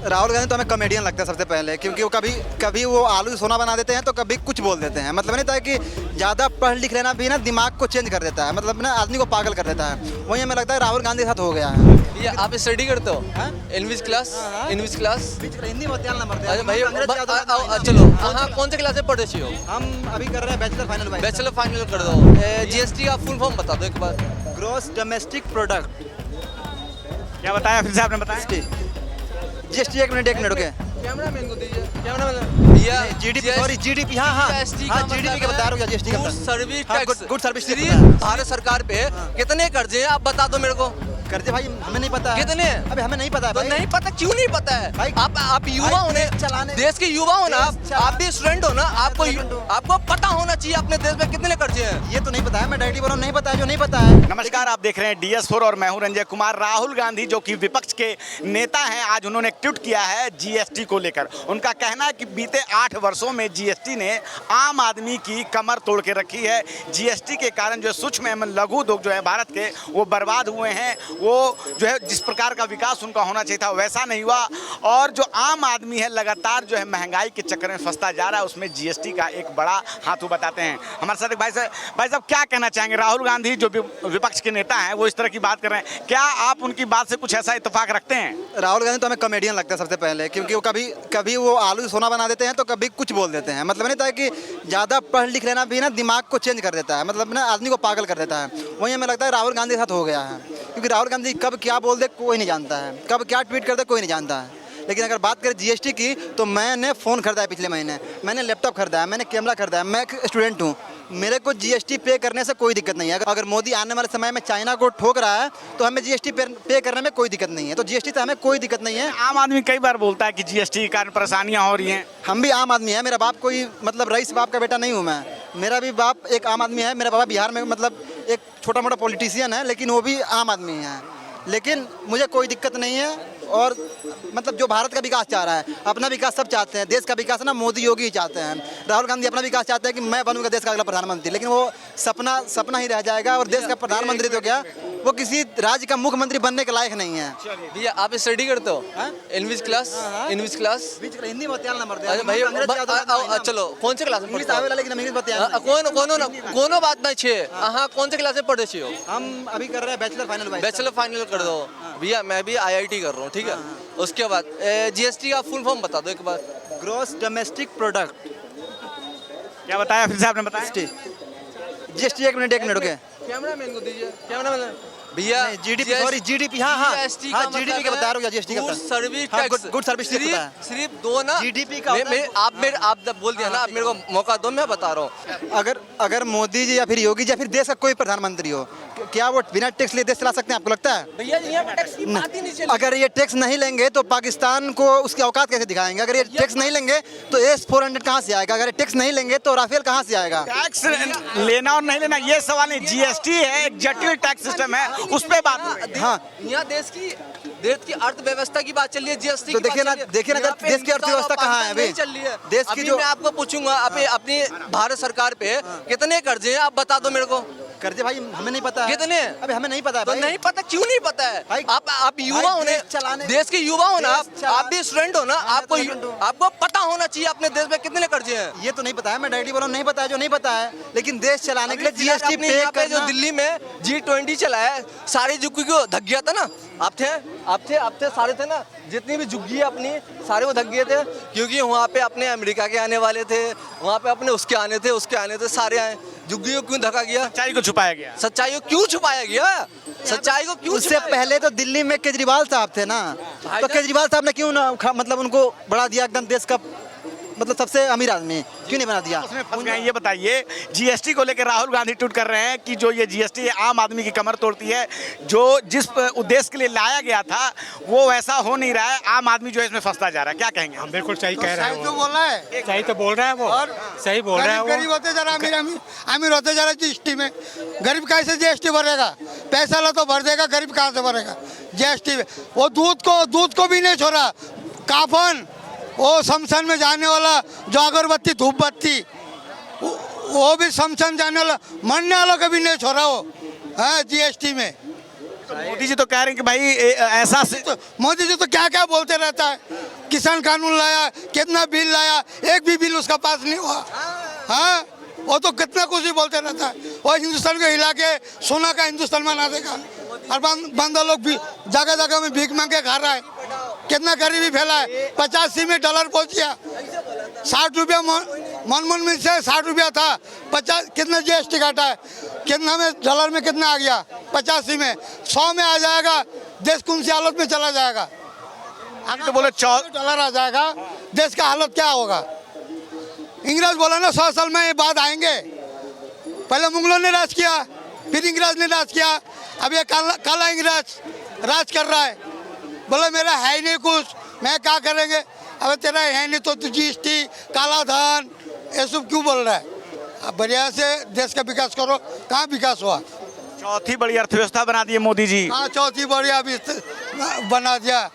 राहुल गांधी तो हमें कॉमेडियन लगता है सबसे पहले, क्योंकि वो कभी वो आलू सोना बना देते हैं तो कभी कुछ बोल देते हैं। मतलब नहीं था कि ज़्यादा पढ़ लिख लेना भी ना दिमाग को चेंज कर देता है, मतलब ना आदमी को पागल कर देता है। वही हमें लगता है राहुल गांधी के साथ हो गया है। ये आप स्टडी करते हो English class? English class Hindi में ध्यान नंबर अरे भाई चलो हाँ कौन से क्लास में पढ़े छी हो? हम अभी कर रहे हैं बैचलर फाइनल। बैचलर फाइनल कर दो। जीएसटी का फुल फॉर्म बता दो एक बार। Gross domestic product. क्या बताया फिर से आपने बताया? जीएसटी एक मिनट ओके। कैमरा मैन को दीजिए। कैमरा मैन भैया जीडीपी सॉरी जीडीपी हाँ जीएसटी का जीडीपी का बता रहा हूँ जीएसटी का सर्विस हाँ, tax good service Shri Bharat सरकार पे कितने कर्जे हैं आप बता दो मेरे को। कर्जे भाई हमें नहीं पता है। कितने? अबे हमें नहीं पता है तो भाई। नहीं पता क्यों नहीं पता है भाई, आप युवा होने देश के युवा हो ना आप भी स्टूडेंट हो ना आपको पता होना चाहिए अपने देश में कितने कर्जे हैं। ये तो नहीं पता है, मैं डायरेक्टली बोल रहा हूँ नहीं पता है जो नहीं पता है। नमस्कार, आप देख रहे हैं DS4 और मैं हूं रंजय कुमार। राहुल गांधी जो कि विपक्ष के नेता हैं, आज उन्होंने एक ट्वीट किया है जीएसटी को लेकर। उनका कहना है कि बीते 8 वर्षों में जीएसटी ने आम आदमी की कमर तोड़ के रखी है। जीएसटी के कारण जो सूक्ष्म एवं लघु उद्योग जो है भारत के वो बर्बाद हुए हैं। वो जो है जिस प्रकार का विकास उनका होना चाहिए था वैसा नहीं हुआ, और जो आम आदमी है लगातार जो है महंगाई के चक्कर में फंसता जा रहा है। उसमें जीएसटी का एक बड़ा हाथ बताते हैं। हमारे साथ एक भाई साहब क्या कहना चाहेंगे? राहुल गांधी जो विपक्ष के नेता हैं वो इस तरह की बात कर रहे हैं, क्या आप उनकी बात से कुछ ऐसा इत्तेफाक रखते हैं? राहुल गांधी तो हमें कॉमेडियन लगता है सबसे पहले, क्योंकि वो कभी वो आलू सोना बना देते हैं तो कभी कुछ बोल देते हैं। मतलब नहीं था कि ज़्यादा पढ़ लिख लेना भी ना दिमाग को चेंज कर देता है, मतलब ना आदमी को पागल कर देता है। वही हमें लगता है राहुल गांधी के साथ हो गया है, क्योंकि राहुल गांधी कब क्या बोल दे कोई नहीं जानता है, कब क्या ट्वीट कर दे कोई नहीं जानता है। लेकिन अगर बात करें जीएसटी की तो मैंने फ़ोन खरीदा है पिछले महीने, मैंने लैपटॉप खरीदा है, मैंने कैमरा खरीदा है, मैं एक स्टूडेंट हूँ। मेरे को जीएसटी पे करने से कोई दिक्कत नहीं है। अगर मोदी आने वाले समय में चाइना को ठोक रहा है तो हमें जीएसटी पे करने में कोई दिक्कत नहीं है। तो जीएसटी से हमें कोई दिक्कत नहीं है। आम आदमी कई बार बोलता है कि जीएसटी के कारण परेशानियां हो रही हैं। हम भी आम आदमी है, मेरा बाप कोई मतलब रईस बाप का बेटा नहीं हूँ मैं। मेरा भी बाप एक आम आदमी है। मेरा बाबा बिहार में मतलब एक छोटा मोटा पॉलिटिशियन है, लेकिन वो भी आम आदमी है। लेकिन मुझे कोई दिक्कत नहीं है। और मतलब जो भारत का विकास चाह रहा है, अपना विकास सब चाहते हैं। देश का विकास ना मोदी योगी ही चाहते हैं। राहुल गांधी अपना विकास चाहते हैं कि मैं बनूंगा देश का अगला प्रधानमंत्री, लेकिन वो सपना ही रह जाएगा। और देश का प्रधानमंत्री तो क्या, वो किसी राज्य का मुख्यमंत्री बनने के लायक नहीं है। भैया आप स्टडी करते हो English class? English class Hindi में ध्यान नंबर अरे भाई चलो कौन से क्लास में इंग्लिश आवेला लेकिन हम इंग्लिश बतिया कोनो बात नहीं छे। हाँ कौन से क्लास में पढ़े छी हो? हम अभी कर रहे हैं बैचलर फाइनल। बैचलर फाइनल कर दो भैया। मैं भी IIT कर रहा हूँ, ठीक है। उसके बाद जीएसटी का फुल फॉर्म बता दो एक बार। Gross domestic product. क्या बताया फिर से आपने बताया? जीएसटी एक मिनट ओके। कैमरा मैन को दीजिए। कैमरा मैन भैया जीडीपी सॉरी जीडीपी हाँ जीएसटी जीडीपी का बता रहा हूँ। जीएसटी का सर्विस हाँ, टैक्स गुड सर्विस सिर्फ दो ना जीडीपी का आप जब बोल दिया ना, आप मेरे को मौका दो, मैं बता रहा हूँ। अगर मोदी जी या फिर योगी जी या फिर देश का कोई प्रधानमंत्री हो, क्या वो बिना टैक्स लिए देश चला सकते हैं? आपको लगता है? भैया यहाँ टैक्स की बात ही नहीं चली। अगर ये टैक्स नहीं लेंगे तो पाकिस्तान को उसकी औकात कैसे दिखाएंगे? अगर ये टैक्स नहीं लेंगे तो S-400 कहाँ से आएगा? अगर टैक्स नहीं लेंगे तो राफेल कहाँ से आएगा? टैक्स लेना और नहीं लेना ये सवाल नहीं, जीएसटी है एक जटिल टैक्स सिस्टम है, उस पे बात। हाँ यहाँ देश की अर्थव्यवस्था की बात चल रही है। जीएसटी तो देखिए ना देश की अर्थव्यवस्था कहाँ है अभी? चल रही है देश की जो मैं आपको पूछूंगा अपनी भारत सरकार पे कितने कर्जे हैं आप बता दो मेरे को। कर्जे भाई हमें नहीं पता है। कितने? अबे हमें नहीं पता है तो भाई। नहीं पता क्यों नहीं पता है? भाई, आप युवा होने देश के युवा हो ना आप भी स्टूडेंट हो ना आपको पता होना चाहिए अपने देश में कितने कर्जे हैं। ये तो नहीं पता है, मैं डायरेक्टली बोल रहा हूँ नहीं पता है जो नहीं पता है। लेकिन देश चलाने के लिए जीएसटी पे यहाँ पे करना। जो दिल्ली में G20 चला है, सारी झुग्गी को धक गया था ना। आप थे सारे थे ना, जितनी भी झुग्गी अपनी सारे वो धक गए थे, क्योंकि वहाँ पे अपने अमेरिका के आने वाले थे, वहाँ पे अपने उसके आने थे, सारे आए। झुग्गी को क्यों धका गया? सच्चाई को छुपाया गया। सच्चाई को क्यों छुपाया गया? सच्चाई को क्यों? उससे पहले तो दिल्ली में केजरीवाल साहब थे ना, तो केजरीवाल साहब ने क्यों ना मतलब उनको बढ़ा दिया एकदम देश का मतलब सबसे अमीर आदमी, क्यों नहीं बना दिया? उसमें फंस गए। ये बताइए, जीएसटी को लेकर राहुल गांधी ट्वीट कर रहे हैं कि जो ये जीएसटी आम आदमी की कमर तोड़ती है, जो जिस उद्देश्य के लिए लाया गया था वो वैसा हो नहीं रहा है, आम आदमी जो है इसमें फंसता जा रहा है। क्या कहेंगे? हम बिल्कुल सही कह रहे हैं। तो बोल रहा है, सही तो बोल रहा है वो, सही बोल रहा है वो। गरीब होते जा रहा, अमीर होते जा रहा जीएसटी में। गरीब कैसे जीएसटी भरेगा? पैसा ला तो भर देगा, गरीब कहाँ से भरेगा जीएसटी में? वो दूध को भी नहीं छोड़ा। काफन वो शमशान में जाने वाला जो अगरबत्ती धूप बत्ती वो भी शमशान जाने वाला मरने वालों का भी नहीं छोड़ा वो है जीएसटी में। मोदी जी तो कह रहे हैं कि भाई ऐसा तो मोदी जी तो क्या क्या बोलते रहता है, किसान कानून लाया, कितना बिल लाया, एक भी बिल उसका पास नहीं हुआ। हाँ, वो तो कितना कुछ ही बोलते रहता है। वो हिंदुस्तान को हिला के सोना का हिंदुस्तान बना देगा। और बंदा लोग भी जगह जगह में भीख मांग के खा रहा है। कितना गरीबी फैला है। 85 में डॉलर पहुंच गया, 60 रुपया मनमोहन में से 60 रुपया था, 50 कितना जीएसटी काटा है, कितना में डॉलर में कितना आ गया, 85 में 100 में आ जाएगा। देश कौन सी हालत में चला जाएगा। तो बोले $100 आ जाएगा, देश का हालत क्या होगा। इंग्रज बोला ना 100 साल में ये बात आएंगे। पहले मुगलों ने राज किया, फिर इंग्रज ने राज किया, अब ये काला इंग्रज राज कर रहा है। बोले मेरा है ही नहीं कुछ, मैं क्या करेंगे। अब तेरा है नहीं तो जीएसटी, काला धन, ये सब क्यों बोल रहा है। अब बढ़िया से देश का विकास करो। कहाँ विकास हुआ। चौथी बड़ी अर्थव्यवस्था बना दी है मोदी जी। हाँ, चौथी बढ़िया बना दिया।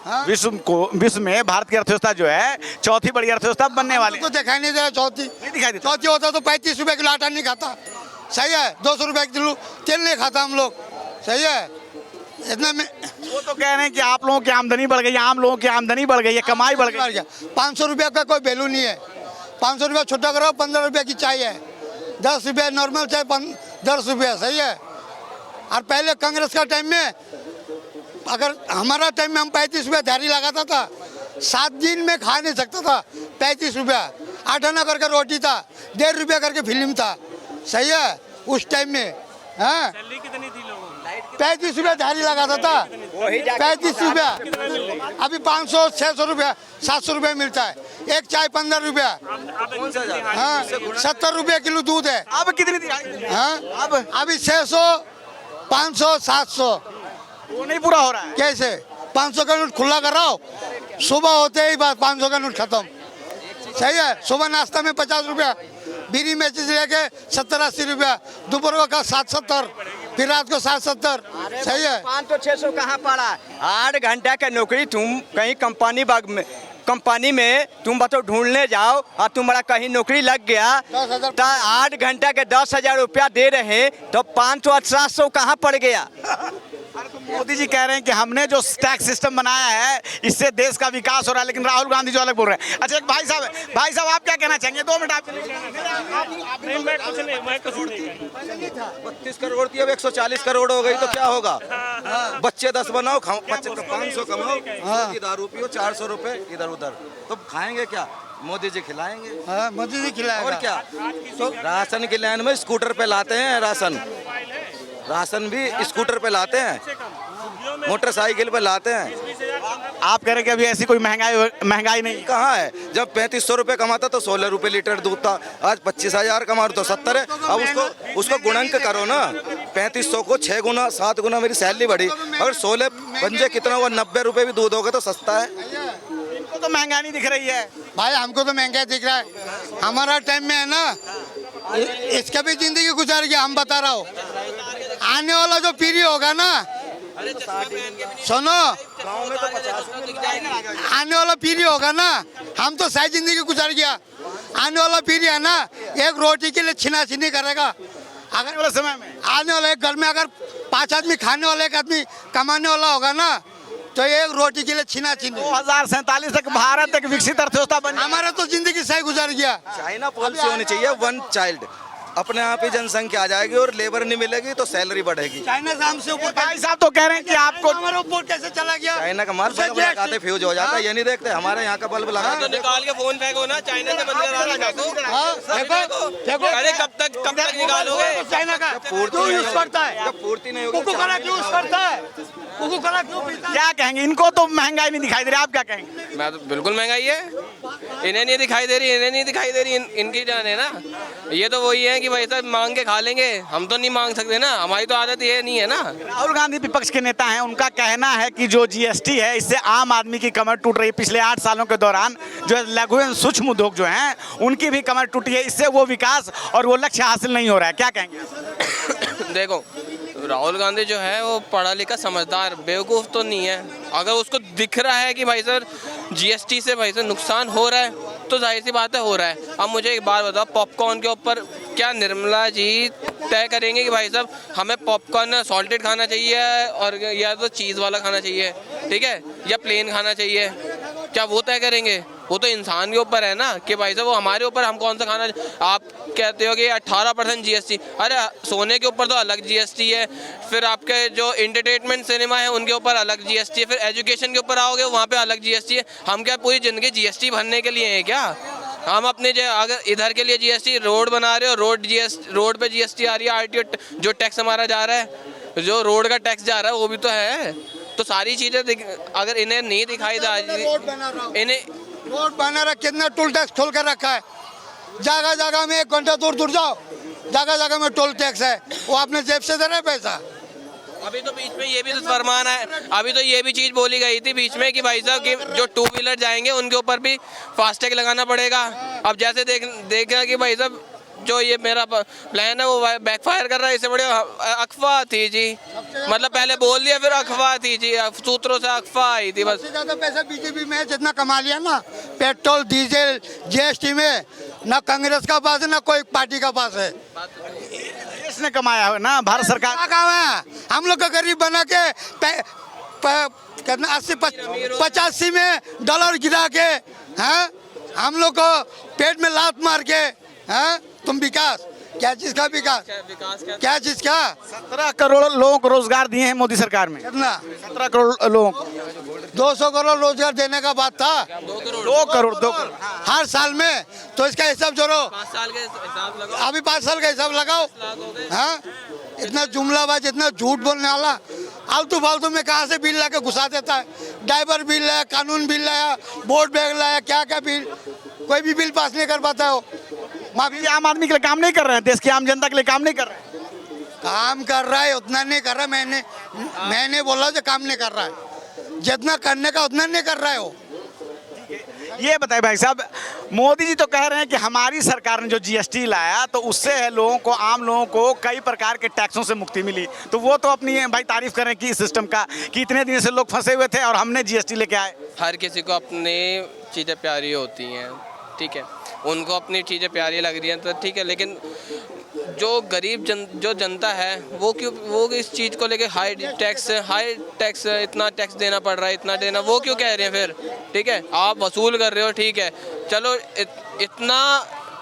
हाँ? विश्व में भारत की अर्थव्यवस्था जो है चौथी बड़ी अर्थव्यवस्था बनने वाली तो दिखाई नहीं दे रहा। चौथी नहीं दिखाई देता। चौथी होता तो 35 रुपए किलो आटा नहीं खाता। सही है। 200 रुपए किलो तेल नहीं खाता हम लोग। सही है। इतना में वो तो कह रहे हैं कि आप लोगों की आमदनी बढ़ गई, आम लोगों की आमदनी बढ़ गई है, कमाई बढ़ गई। 500 रुपया का कोई वैल्यू नहीं है। 500 रुपया छोटा करो, 15 रुपया की चाय है, 10 रुपया नॉर्मल चाय 10 रुपया। सही है। और पहले कांग्रेस का टाइम में, अगर हमारा टाइम में हम 35 रुपया दिहाड़ी लगाता था, 7 दिन में खा नहीं सकता था। 35 रुपया 8 आना करके रोटी था, 1.5 रुपया करके फिल्म था। सही है। उस टाइम में हाँ 35 रुपया दिहाड़ी लगाता था, 35 रुपया। अभी 500 600 रुपया 700 रुपया मिलता है। एक चाय 15 रुपया। हाँ, 70 रुपया किलो दूध है। अब कितनी दिहाड़ी? हाँ, अब अभी 600 500 700। वो नहीं पूरा हो रहा है। कैसे 500 का नोट खुला कराओ, सुबह होते ही बात 500 का नोट खत्म। सही है। सुबह नाश्ता में 50 रुपया, बीड़ी में चीज लेके 70-80 रुपया, दोपहर का 60-70, फिर रात को 60-70। सही है। 500-600 कहाँ पड़ा। 8 घंटा का नौकरी तुम कहीं कंपनी में तुम बताओ ढूंढने जाओ और तुम्हारा कहीं नौकरी लग गया 10,000 तो 8 घंटा के 10,000 रुपया दे रहे तो 500 और 700 कहाँ पड़ गया। मोदी जी कह रहे हैं कि हमने जो टैक्स सिस्टम बनाया है इससे देश का विकास हो रहा है, लेकिन राहुल गांधी जो अलग बोल रहे हैं। अच्छा, एक भाई साहब आप क्या कहना चाहेंगे? 2 मिनट आप। मैं कुछ नहीं 32 करोड़ थी, अब 140 करोड़ हो गई तो क्या होगा। बच्चे 10 बनाओ, 500 कमाओ, की दारू पियो, 400 रुपए इधर उधर, तो खाएंगे क्या। मोदी जी खिलाएंगे। हाँ, मोदी जी खिलाएगा। और क्या। तो राशन की लाइन में स्कूटर पे लाते हैं, राशन भी स्कूटर पे लाते हैं, मोटरसाइकिल पे लाते हैं। आप कह रहे हैं कि अभी ऐसी कोई महंगाई नहीं कहाँ है। जब 3500 रुपए कमाता तो 16 रुपए लीटर दूध था, आज 25,000 कमा रहा तो 70 है। अब उसको गुणंक करो ना, 3500 को 6 गुना 7 गुना मेरी सैलरी बढ़ी, अगर 16 बंजे कितना हुआ, 90 रुपए भी दूध होगा तो सस्ता है। इनको तो महंगाई नहीं दिख रही है भाई। हमको तो महंगाई दिख रहा है। हमारा टाइम में है ना, इसका भी जिंदगी गुजार गया। हम बता रहा हूँ, आने वाला जो पीढ़ी होगा ना, सुनो, आने वाला पीढ़ी होगा ना, हम तो सही जिंदगी गुजार गया। आने वाला पीढ़ी है ना, एक रोटी के लिए छिनाछिनी करेगा। आने वाले समय में आने वाला एक घर में अगर 5 आदमी खाने वाला, एक आदमी कमाने वाला होगा ना, तो एक रोटी के लिए छिनाछिनी। 2047 तक भारत एक विकसित अर्थव्यवस्था बन। हमारा तो जिंदगी सही गुजार गया। चाइना पॉलिसी होनी चाहिए, 1 चाइल्ड। अपने आप ही जनसंख्या आ जाएगी और लेबर नहीं मिलेगी तो सैलरी बढ़ेगी। चाइना से हमसे ऊपर। भाई साहब तो कह रहे हैं कि आपको हमारे ऊपर कैसे चला गया। चाइना का माल बल्ब लगाते फ्यूज हो जाता है, ये नहीं देखते। हमारे यहाँ का बल्ब लगाते निकाल के फोन फेंको ना, चाइना से बंद करा देखो। हाँ, देखो अरे कब तक निकालोगे। चाइना का क्यों यूज करता है, जब पूर्ति नहीं होगी। कोको कोला क्यों यूज करता है, कोको कोला क्यों पीता है। क्या कहेंगे? इनको तो महंगाई नहीं दिखाई दे रही, आप क्या कहेंगे? मैं तो बिल्कुल महंगाई है, इन्हें नहीं दिखाई दे रही, इनकी जान है ना। ये तो वही है कि भाई साहब मांग के खा लेंगे, हम तो नहीं मांग सकते ना, हमारी तो आदत ये नहीं है ना। राहुल गांधी विपक्ष के नेता हैं, उनका कहना है कि जो जीएसटी है इससे आम आदमी की कमर टूट रही है। पिछले 8 सालों के दौरान जो लघु एवं सूक्ष्म उद्योग जो हैं उनकी भी कमर टूटी है, इससे वो विकास और वो लक्ष्य हासिल नहीं हो रहा है। क्या कहेंगे? देखो, राहुल गांधी जो है वो पढ़ा लिखा समझदार बेवकूफ़ तो नहीं है। अगर उसको दिख रहा है कि भाई सर जीएसटी से भाई सर नुकसान हो रहा है तो जाहिर सी बात है हो रहा है। अब मुझे एक बात बताओ, पॉपकॉर्न के ऊपर क्या निर्मला जी तय करेंगे कि भाई साहब हमें पॉपकॉर्न सॉल्टेड खाना चाहिए और या तो चीज़ वाला खाना चाहिए, ठीक है, या प्लेन खाना चाहिए, क्या वो तय करेंगे? वो तो इंसान के ऊपर है ना कि भाई साहब वो हमारे ऊपर हम कौन सा खाना। आप कहते हो कि 18% GST, अरे सोने के ऊपर तो अलग GST है, फिर आपके जो एंटरटेनमेंट सिनेमा है उनके ऊपर अलग GST है, फिर एजुकेशन के ऊपर आओगे वहाँ पे अलग GST है। हम क्या पूरी ज़िंदगी GST भरने के लिए हैं क्या? हम अपने अगर इधर के लिए GST रोड बना रहे हो, रोड पे GST आ रही है, RTO जो टैक्स हमारा जा रहा है, जो रोड का टैक्स जा रहा है वो भी तो है। तो सारी चीज़ें अगर इन्हें नहीं दिखाई दे, इन्हें रोड बना रहा, कितना टोल टैक्स खोल कर रखा है, जगह जगह में 1 घंटा दूर जाओ, जगह जगह में टोल टैक्स है, वो अपने जेब से दे रहे पैसा। अभी तो बीच में ये भी तो फरमान है, अभी तो ये भी चीज़ बोली गई थी बीच में कि भाई साहब कि जो 2 व्हीलर जाएंगे उनके ऊपर भी फास्टैग लगाना पड़ेगा। अब जैसे देखा कि भाई साहब जो ये मेरा प्लान है वो बैकफायर कर रहा है, इससे बड़े अफवाह थी जी, मतलब पहले बोल दिया फिर अफवाह थी जी, सूत्रों से अफवाह आई थी बस। सबसे ज़्यादा पैसा बीजेपी में जितना कमा लिया ना, पेट्रोल डीजल GST में, ना कांग्रेस का पास है ना कोई पार्टी का पास है। इसने कमाया है ना, भारत सरकार क्या काम है? हम लोग को गरीब बना के कितना 80-85 में डॉलर गिरा के, हैं हम लोग को पेट में लात मार के, हैं तुम विकास, क्या चीज का विकास, क्या चीज का? 17 करोड़ लोगों को रोजगार दिए हैं मोदी सरकार में। कितना? 17 करोड़ लोगों को 200 करोड़ रोजगार देने का बात था, 2 करोड़ हर साल में। तो इसका हिसाब जोड़ो, 5 साल के हिसाब लगाओ, अभी 5 साल का हिसाब लगाओ। हाँ, इतना जुमलाबाज, इतना झूठ बोलने वाला, आलतू फालतू में कहाँ से बिल ला के घुसा देता है। ड्राइवर बिल लाया, कानून बिल लाया, बोर्ड बैग लाया, क्या क्या बिल, कोई भी बिल पास नहीं कर पाता है वो। माफी, आम आदमी के लिए काम नहीं कर रहे हैं, देश की आम जनता के लिए काम नहीं कर रहे हैं। काम कर रहा है, उतना नहीं कर रहा। मैंने बोला जो काम नहीं कर रहा है, जितना करने का उतना नहीं कर रहा है वो। ये बताइए भाई साहब, मोदी जी तो कह रहे हैं कि हमारी सरकार ने जो GST लाया तो उससे है लोगों को, आम लोगों को कई प्रकार के टैक्सों से मुक्ति मिली, तो वो तो अपनी भाई तारीफ करें कि इस सिस्टम का कि इतने दिन से लोग फंसे हुए थे और हमने GST लेके आए। हर किसी को अपनी चीज़ें प्यारी होती हैं, ठीक है, उनको अपनी चीज़ें प्यारी लग रही हैं तो ठीक है, लेकिन जो गरीब जो जनता है वो इस चीज़ को लेके हाई टैक्स इतना टैक्स देना पड़ रहा है, इतना देना, वो क्यों कह रहे हैं फिर? ठीक है, आप वसूल कर रहे हो, ठीक है, चलो इतना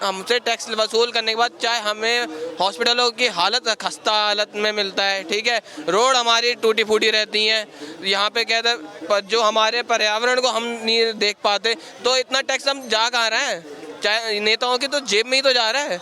हमसे टैक्स वसूल करने के बाद चाहे हमें हॉस्पिटलों की हालत खस्ता हालत में मिलता है, ठीक है, रोड हमारी टूटी फूटी रहती हैं, यहाँ पे कहते हैं पर जो हमारे पर्यावरण को हम नहीं देख पाते, तो इतना टैक्स हम जा कहाँ रहे हैं? चाहे नेताओं की तो जेब में ही तो जा रहा है,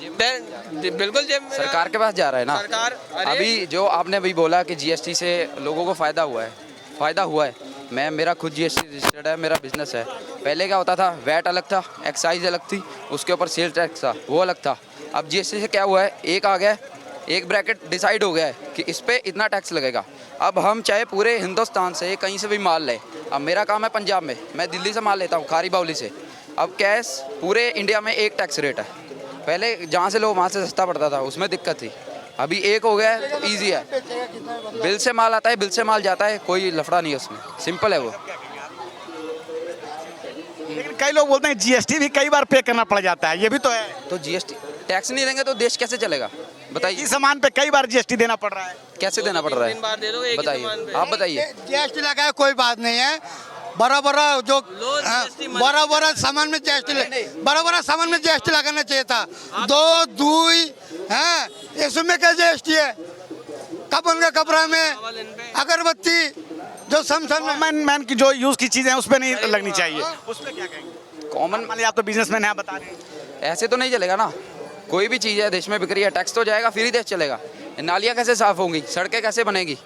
बिल्कुल जेब में, सरकार के पास जा रहा है ना। सरकार अभी जो आपने भी बोला कि GST से लोगों को फ़ायदा हुआ है। मेरा खुद GST रजिस्टर्ड है, मेरा बिजनेस है। पहले क्या होता था, वैट अलग था, एक्साइज अलग थी, उसके ऊपर सेल टैक्स था, वो अलग था। अब GST से क्या हुआ है, एक आ गया, एक ब्रैकेट डिसाइड हो गया है कि इस पर इतना टैक्स लगेगा। अब हम चाहे पूरे हिंदुस्तान से कहीं से भी माल लें, अब मेरा काम है पंजाब में, मैं दिल्ली से माल लेता हूँ, खारी बावली से। अब कैश पूरे इंडिया में एक टैक्स रेट है, पहले जहाँ से लो वहाँ से सस्ता पड़ता था, उसमें दिक्कत थी, अभी एक हो गया है तो ईजी है। बिल से माल आता है, बिल से माल जाता है, कोई लफड़ा नहीं है उसमें, सिंपल है वो। लेकिन कई लोग बोलते हैं GST भी कई बार पे करना पड़ जाता है, ये भी तो है। तो GST टैक्स नहीं देंगे तो देश कैसे चलेगा बताइए? इस सामान पे कई बार GST देना पड़ रहा है, कैसे देना पड़ रहा है बार दे दो एक ही बताइए, सामान पे। आप बताइए। GST लगाया कोई बात नहीं है, बड़ा जो बड़ा सामान में GST लगाना चाहिए था। दूध हाँ, इसमें क्या GST है? कपन का कपड़ा में अगरबत्ती जो मैन की जो यूज की चीजें उस पर नहीं लगनी चाहिए, उस पर क्या कहेंगे? कॉमन मान लीजिए आप तो बिजनेसमैन हैं, आप बता रहे हैं। ऐसे तो नहीं चलेगा ना, कोई भी चीज़ है देश में बिक रही है, टैक्स तो जाएगा, फिर ही देश चलेगा। नालियाँ कैसे साफ होंगी, सड़कें कैसे बनेगी?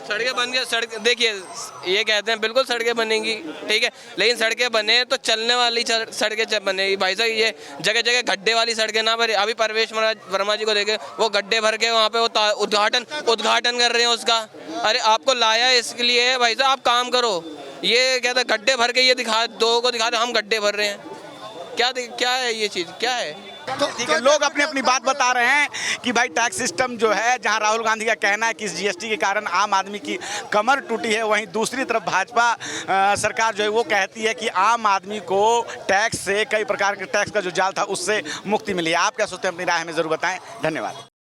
सड़कें बन गया, सड़क देखिए ये कहते हैं बिल्कुल सड़कें बनेंगी, ठीक है, लेकिन सड़कें बने तो चलने वाली सड़कें बनेगी भाई साहब। ये जगह जगह गड्ढे वाली सड़कें ना बने। अभी परवेश वर्मा जी को देखे, वो गड्ढे भर के वहाँ पे वो उद्घाटन कर रहे हैं उसका। अरे आपको लाया इसके लिए भाई साहब, आप काम करो। ये कहता है गड्ढे भर के ये दिखा दो को दिखा दो, हम गड्ढे भर रहे हैं, क्या है ये चीज़, क्या है? ठीक है, लोग अपनी अपनी बात बता रहे हैं कि भाई टैक्स सिस्टम जो है, जहां राहुल गांधी का कहना है कि इस जीएसटी के कारण आम आदमी की कमर टूटी है, वहीं दूसरी तरफ भाजपा सरकार जो है वो कहती है कि आम आदमी को टैक्स से, कई प्रकार के टैक्स का जो जाल था उससे मुक्ति मिली है। आप क्या सोचते हैं, अपनी राय हमें जरूर बताएं। धन्यवाद।